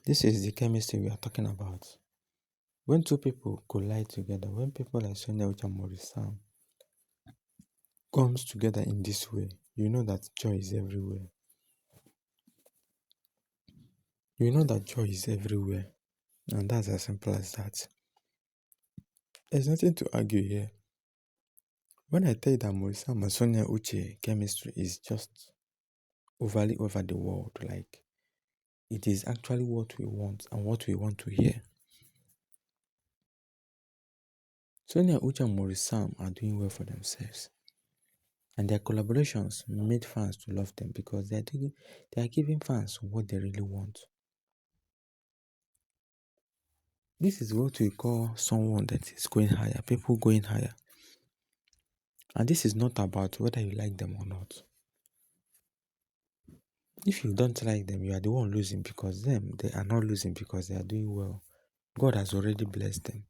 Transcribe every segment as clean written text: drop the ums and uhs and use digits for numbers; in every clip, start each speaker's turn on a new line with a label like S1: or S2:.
S1: This is the chemistry we are talking about. When two people collide together, when people like Sonia Uche and Maurice comes together in this way, you know that joy is everywhere. You know that joy is everywhere. And that's as simple as that. There's nothing to argue here. When I tell you that Maurice and Sonia Uche chemistry is just overly over the world, like it is actually what we want and what we want to hear. Sonia Uche and Maurice are doing well for themselves. And their collaborations made fans to love them because they are giving fans what they really want. This is what we call someone that is going higher, people going higher. And this is not about whether you like them or not. If you don't like them, you are the one losing because they are not losing because they are doing well. God has already blessed them.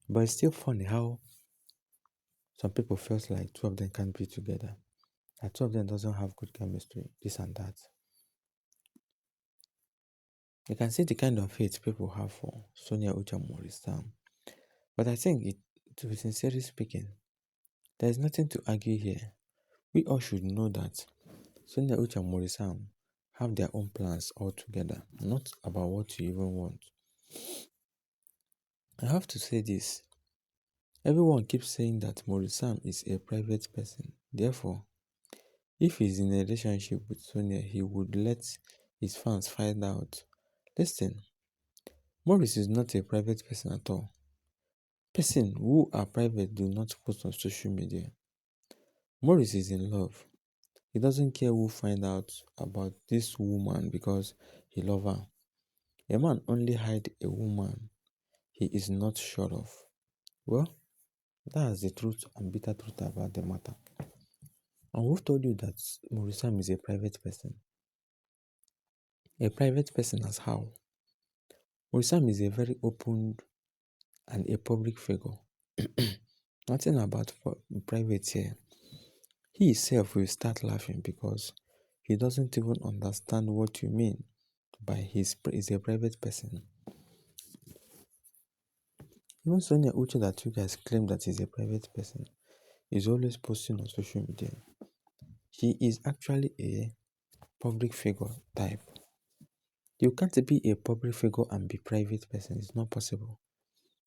S1: But it's still funny how some people feel like two of them can't be together. That two of them doesn't have good chemistry, this and that. You can see the kind of hate people have for Sonia Uche and Maurice. But I think, to be sincerely speaking, there is nothing to argue here. We all should know that Sonia Uche and Maurice have their own plans altogether, not about what you even want. I have to say this. Everyone keeps saying that Maurice is a private person. Therefore, if he's in a relationship with Sonia, he would let his fans find out. Listen, Maurice is not a private person at all. Persons who are private do not post on social media. Maurice is in love. He doesn't care who find out about this woman because he loves her. A man only hide a woman he is not sure of. Well, that's the truth and bitter truth about the matter. And who told you that Maurice is a private person? A private person as how? Maurice is a very open and a public figure. Nothing about private here. He himself will start laughing because he doesn't even understand what you mean by he's a private person. Even Sonia Uche that you guys claim that is a private person is always posting on social media. She is actually a public figure type. You can't be a public figure and be private person. It's not possible.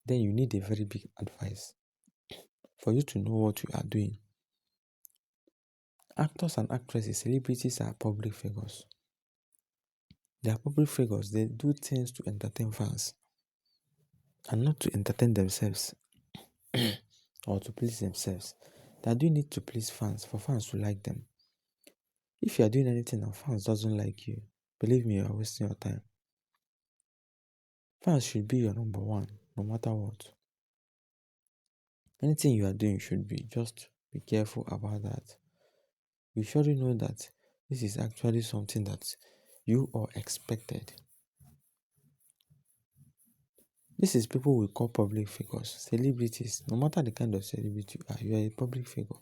S1: Then you need a very big advice for you to know what you are doing. Actors and actresses, celebrities are public figures. They are public figures. They do things to entertain fans and not to entertain themselves or to please themselves. They are doing it to please fans, for fans to like them. If you are doing anything and fans doesn't like you, believe me, you are wasting your time. Fans should be your number one, no matter what. Anything you are doing should be, just be careful about that. You surely know that this is actually something that you all expected. This is people we call public figures, celebrities. No matter the kind of celebrity you are a public figure.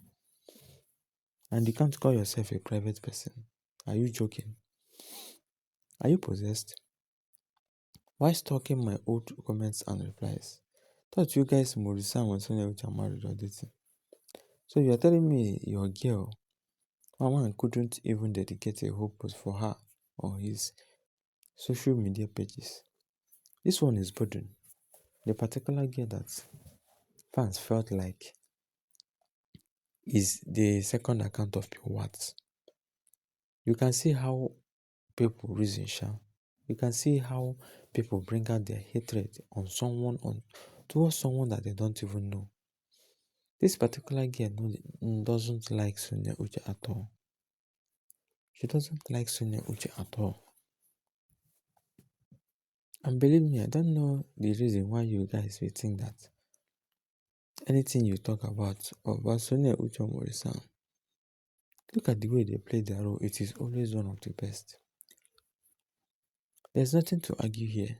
S1: And you can't call yourself a private person. Are you joking? Are you possessed? Why stalking my old comments and replies? Thought you guys Maurice and Sonia Uche are married or dating. So you are telling me your girl, Mama, couldn't even dedicate a whole post for her on his social media pages. This one is burden. The particular girl that fans felt like is the second account of your words. You can see how people reason, You can see how people bring out their hatred on someone towards someone that they don't even know. This particular girl doesn't like Sonia Uche at all. She doesn't like Sonia Uche at all. And believe me, I don't know the reason why you guys will think that anything you talk about Sonia Uche or Maurice, look at the way they play their role. It is always one of the best. There's nothing to argue here.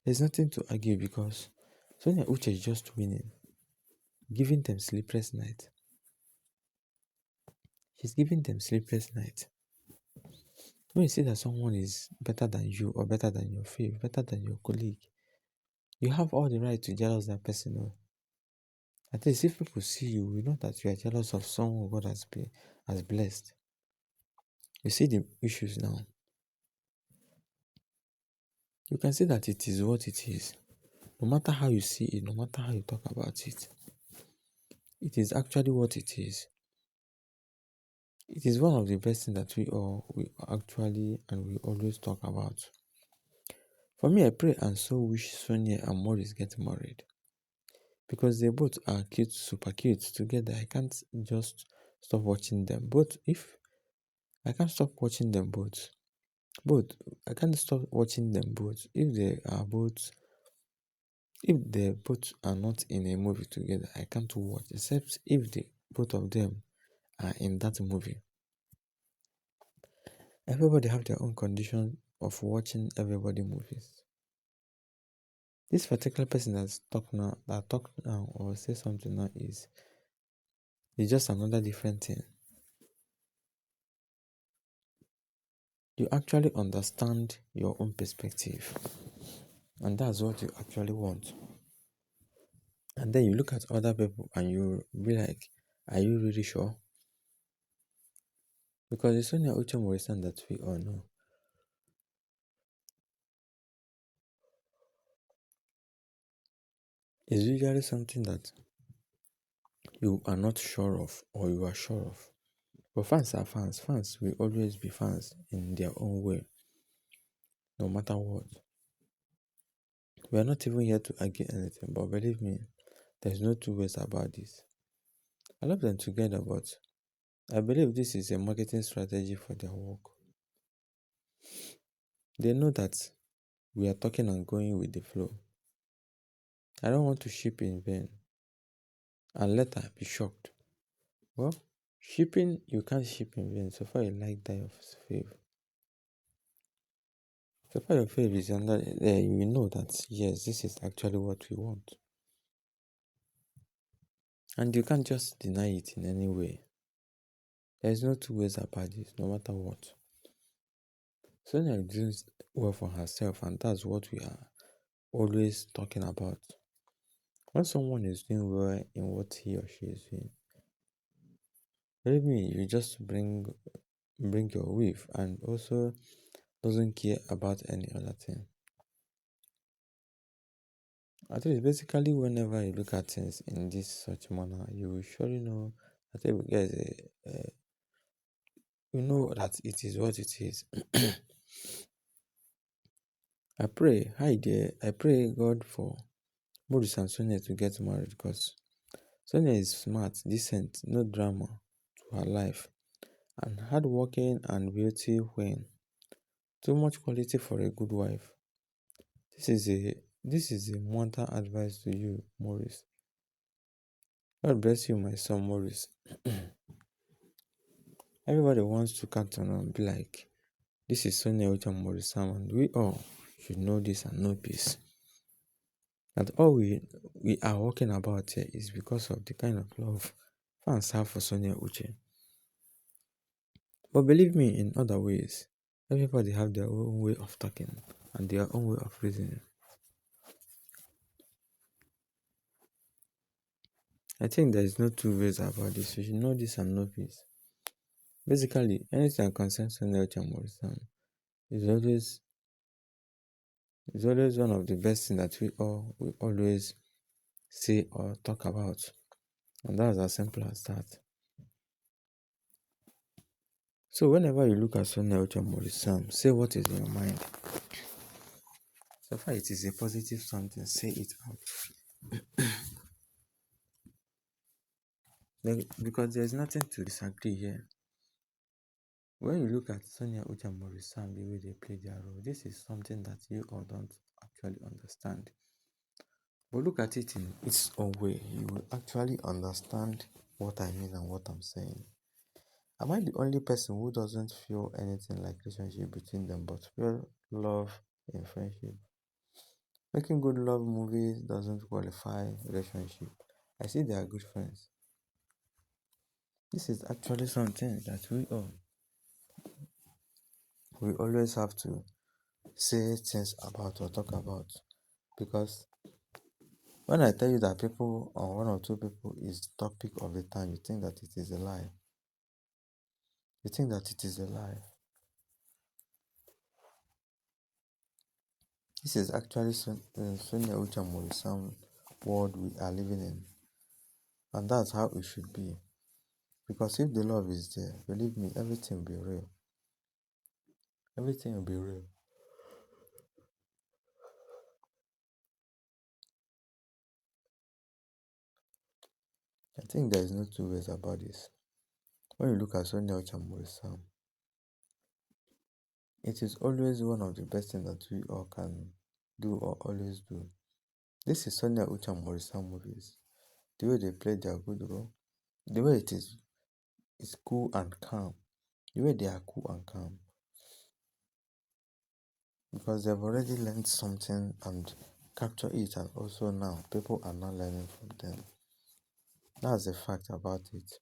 S1: There's nothing to argue because Sonia Uche is just winning, giving them sleepless nights. It's giving them sleepless nights. When you see that someone is better than you or better than your faith, better than your colleague, you have all the right to jealous that person. Or at least if people see you, we know that you are jealous of someone God has blessed. You see the issues now. You can see that it is what it is. No matter how you see it, no matter how you talk about it, it is actually what it is. It is one of the best things that we actually and we always talk about. For me, I pray and so wish Sonia and Maurice get married because they both are cute, super cute together. I can't just stop watching them. Both, if I can't stop watching them both, I can't stop watching them both. If they both are not in a movie together, I can't watch except if the both of them are in that movie. Everybody have their own condition of watching everybody movies. This particular person that talk now or say something now is just another different thing. You actually understand your own perspective, and that's what you actually want. And then you look at other people and you be like, are you really sure? Because the Sonia Uche Maurice that we all know is usually something that you are not sure of or you are sure of. But fans are fans. Fans will always be fans in their own way, no matter what. We are not even here to argue anything, but believe me, there's no two ways about this. I love them together, but I believe this is a marketing strategy for their work. They know that we are talking and going with the flow. I don't want to ship in vain and later be shocked. Well, shipping, you can't ship in vain so far you like that of faith. So far your faith is under there, you know that yes, this is actually what we want. And you can't just deny it in any way. There's no two ways about this, no matter what. Sonia is doing well for herself, and that's what we are always talking about. When someone is doing well in what he or she is doing, believe me, you just bring your wave and also doesn't care about any other thing. At least basically whenever you look at things in this such manner, you will surely know that you know that it is what it is. I pray God for Maurice and Sonia to get married because Sonia is smart, decent, no drama to her life, and hardworking and beauty when too much quality for a good wife. This is a mother advice to you, Maurice. God bless you, my son Maurice. Everybody wants to count on and be like, this is Sonia Uche and Maurice and we all should know this and know peace. That all we are talking about here is because of the kind of love fans have for Sonia Uche. But believe me, in other ways, everybody have their own way of talking and their own way of reasoning. I think there is no two ways about this. You should know this and know peace. Basically, anything that concerns Sonia Uche and Maurice is always one of the best things that we always say or talk about. And that's as simple as that. So whenever you look at Sonia Uche and Maurice say what is in your mind. So far it is a positive something, say it out. Because there's nothing to disagree here. When you look at Sonia Uche and Maurice the way they play their role, this is something that you all don't actually understand. But look at it in its own way. You will actually understand what I mean and what I'm saying. Am I the only person who doesn't feel anything like relationship between them but feel love in friendship? Making good love movies doesn't qualify relationship. I see they are good friends. This is actually something that we always have to say things about or talk about, because when I tell you that people or one or two people is topic of the time, you think that it is a lie. You think that it is a lie. This is actually Sonia Uche and Maurice world we are living in, and that's how it should be. Because if the love is there, believe me, everything will be real. Everything will be real. I think there is no two ways about this. When you look at Sonia Uche and Maurice, it is always one of the best things that we all can do or always do. This is Sonia Uche and Maurice movies. The way they play their good role, the way it is cool and calm. The way they are cool and calm. Because they've already learned something and capture it, and also now people are not learning from them. That's the fact about it.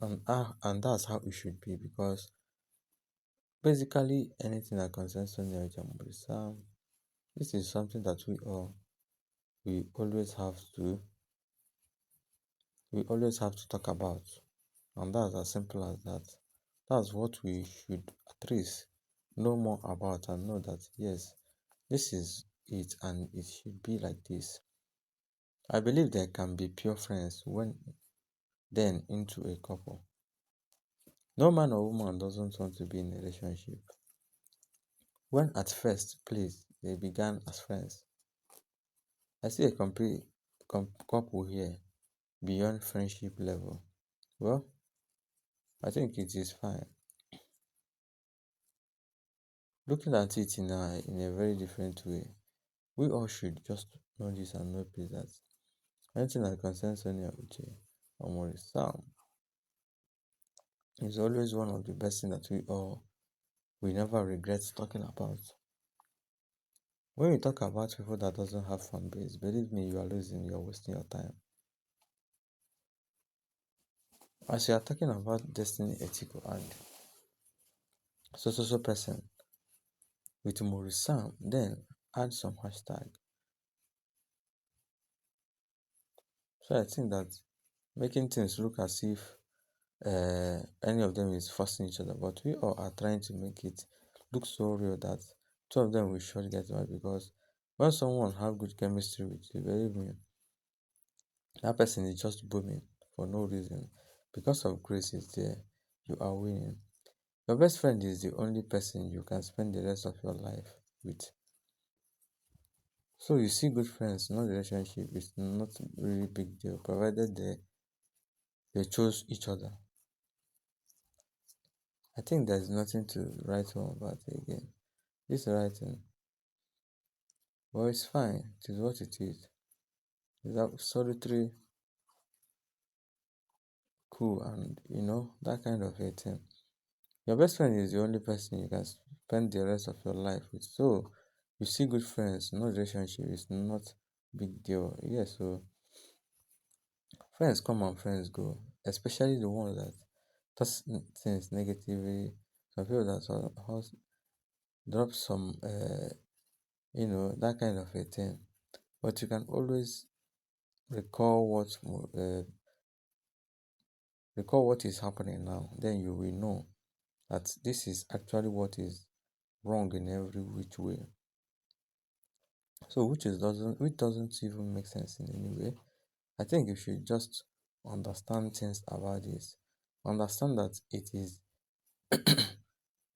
S1: And that's how it should be, because basically anything that concerns Sonia Uche and Maurice, this is something that we always have to talk about, and that's as simple as that. That's what we should at least know more about, and know that yes, this is it and it should be like this. I believe there can be pure friends when then into a couple. No man or woman doesn't want to be in a relationship. When at first, please, they began as friends. I see a complete couple here beyond friendship level. Well, I think it is fine. Looking at it in a very different way, we all should just know this and know please that anything that concerns Sonia Uche or Maurice is always one of the best things that we never regret talking about. When you talk about people that doesn't have fan base, believe me, you are losing, you are wasting your time. As you are talking about destiny, ethical, and so person with Maurice then add some hashtag. So I think that making things look as if any of them is forcing each other, but we all are trying to make it look so real that two of them will surely get married. Because when someone have good chemistry with you, believe me, that person is just booming for no reason. Because of grace is there, you are winning. Your best friend is the only person you can spend the rest of your life with. So you see good friends, not relationship, it's not really big deal, provided they chose each other. I think there's nothing to write home about it again. This writing, well, it's fine. It is what it is. It's a solitary, cool, and that kind of a thing. Your best friend is the only person you can spend the rest of your life with. So you see good friends, no relationship is not big deal. Yeah, so friends come and friends go, especially the ones that does things negatively. Some people that drop some, that kind of a thing. But you can always recall what is happening now. Then you will know that this is actually what is wrong in every which way. So which doesn't even make sense in any way. I think you should just understand things about this. Understand that it is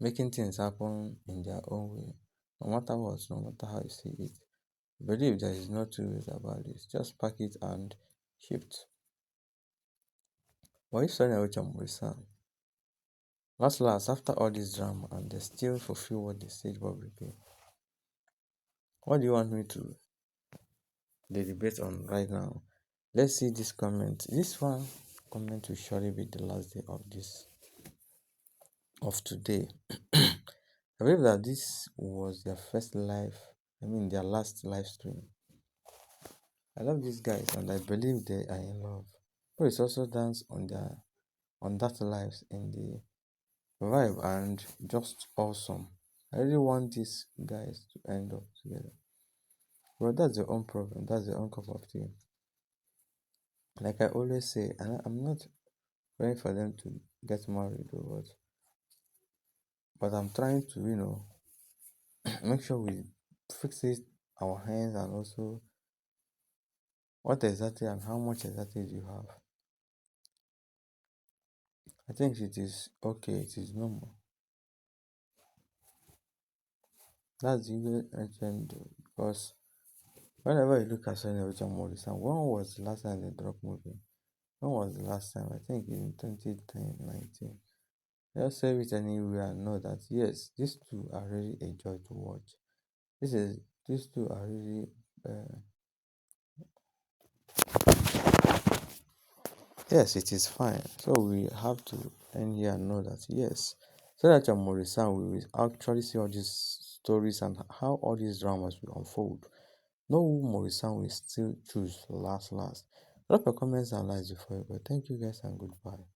S1: making things happen in their own way. No matter what, no matter how you see it. Believe there is no two ways about this. Just pack it and shift. But if Sonia Uche and Maurice last, after all this drama, and they still fulfill what they said publicly, what do you want me to debate on right now? Let's see this comment. This one comment will surely be the last day of today. I believe that this was their their last live stream. I love these guys and I believe they are in love. Maurice also dance on that lives in the vibe and just awesome. I really want these guys to end up together. But that's their own problem. That's their own cup of tea. Like I always say, and I'm not praying for them to get married or what, but I'm trying to, make sure we fix it our hands and also what exactly and how much exactly do you have. I think it is okay, it is normal. That's the legend because whenever you look at SONIA UCHE and Maurice, and when was the last time they dropped movie? When was the last time? I think in 2010, 19. Just save it anywhere and know that yes, these two are really a joy to watch. These two are really uh, yes, it is fine. So we have to end here and know that yes, so that your Maurice we will actually see all these stories and how all these dramas will unfold. Know who Maurice will still choose last. Drop your comments and likes before you go. Thank you guys and goodbye.